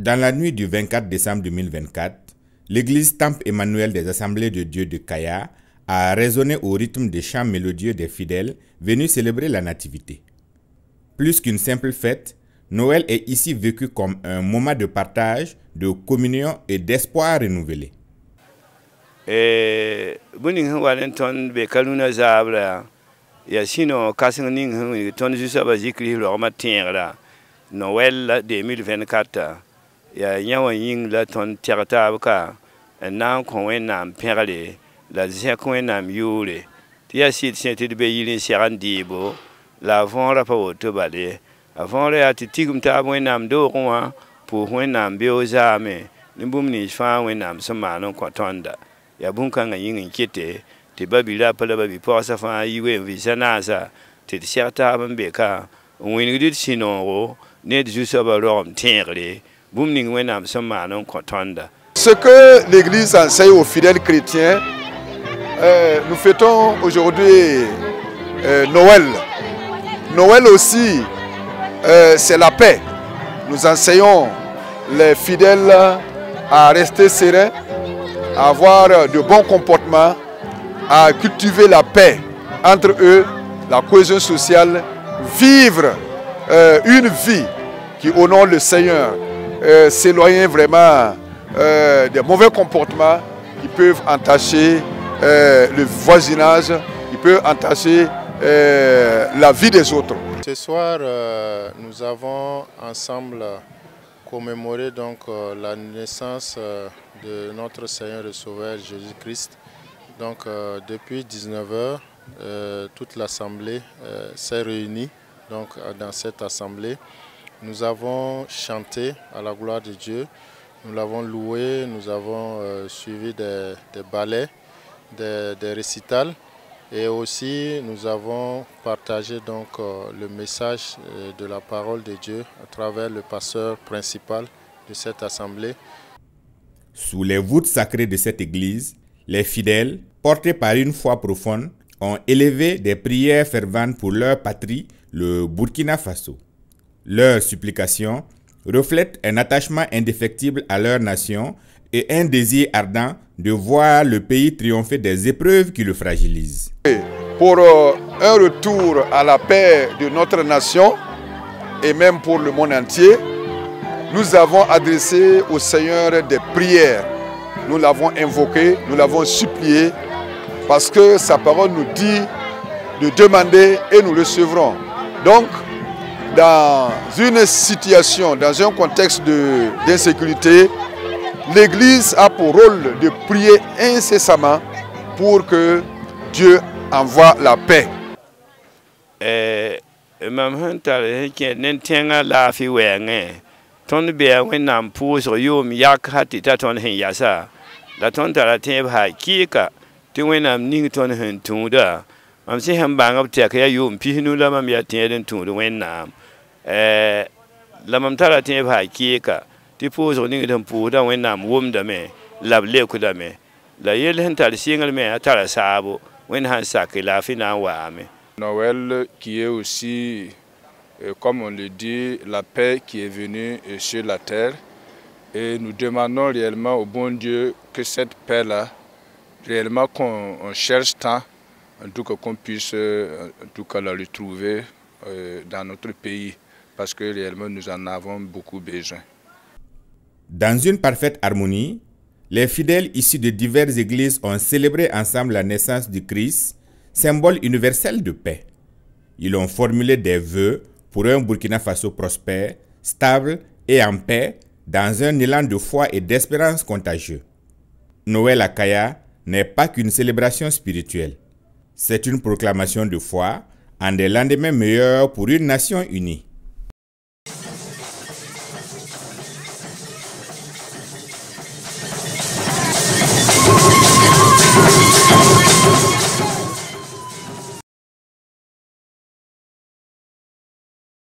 Dans la nuit du 24 décembre 2024, l'église Temple Emmanuel des Assemblées de Dieu de Kaya a résonné au rythme des chants mélodieux des fidèles venus célébrer la Nativité. Plus qu'une simple fête, Noël est ici vécu comme un moment de partage, de communion et d'espoir renouvelé. Noël 2024 ya nyawa ying la ton tiagata ka nan ko wenam perale la zia ko wenam yule tia sit sente de be yilin sirandibo la von ra pa woto bale avant le atitigum ta wenam do kwa pour wenam biozame limbum ni fa wenam sama non ko tonda ya bunka nga ying kete te babila pala babi posa fa yiwe visana sa te certa bambe ka wini dit sinon Ce que l'Église enseigne aux fidèles chrétiens, nous fêtons aujourd'hui Noël. Noël aussi, c'est la paix. Nous enseignons les fidèles à rester sereins, à avoir de bons comportements, à cultiver la paix entre eux, la cohésion sociale, vivre une vie qui honore le Seigneur, s'éloigner vraiment des mauvais comportements qui peuvent entacher le voisinage, qui peuvent entacher la vie des autres. Ce soir, nous avons ensemble commémoré donc la naissance de notre Seigneur et Sauveur Jésus-Christ. Donc depuis 19 h, toute l'Assemblée s'est réunie. Donc, dans cette assemblée, nous avons chanté à la gloire de Dieu, nous l'avons loué, nous avons suivi des ballets, des récitals et aussi nous avons partagé donc, le message de la parole de Dieu à travers le pasteur principal de cette assemblée. Sous les voûtes sacrées de cette église, les fidèles, portés par une foi profonde, ont élevé des prières ferventes pour leur patrie, le Burkina Faso. Leurs supplications reflètent un attachement indéfectible à leur nation et un désir ardent de voir le pays triompher des épreuves qui le fragilisent. Pour un retour à la paix de notre nation et même pour le monde entier, nous avons adressé au Seigneur des prières. Nous l'avons invoqué, nous l'avons supplié parce que sa parole nous dit de demander et nous recevrons. Donc, dans une situation, dans un contexte d'insécurité, l'Église a pour rôle de prier incessamment pour que Dieu envoie la paix. I'm saying I'm bang up take ya you pinu la mam ya tin to the wen nam la mam tala tin ba kika ti po so ni dum pu da wen nam wum da me lab le ku da me la yel hen tal single me tala sabo wen han sak la fina wa me. Noël qui est aussi comme on le dit la paix qui est venue sur la terre et nous demandons réellement au bon Dieu que cette paix là réellement qu'on cherche tant en tout cas qu'on puisse en tout cas la retrouver dans notre pays parce que réellement nous en avons beaucoup besoin. Dans une parfaite harmonie, les fidèles issus de diverses églises ont célébré ensemble la naissance du Christ, symbole universel de paix. Ils ont formulé des vœux pour un Burkina Faso prospère, stable et en paix dans un élan de foi et d'espérance contagieux. Noël à Kaya n'est pas qu'une célébration spirituelle. C'est une proclamation de foi en des lendemains meilleurs pour une nation unie.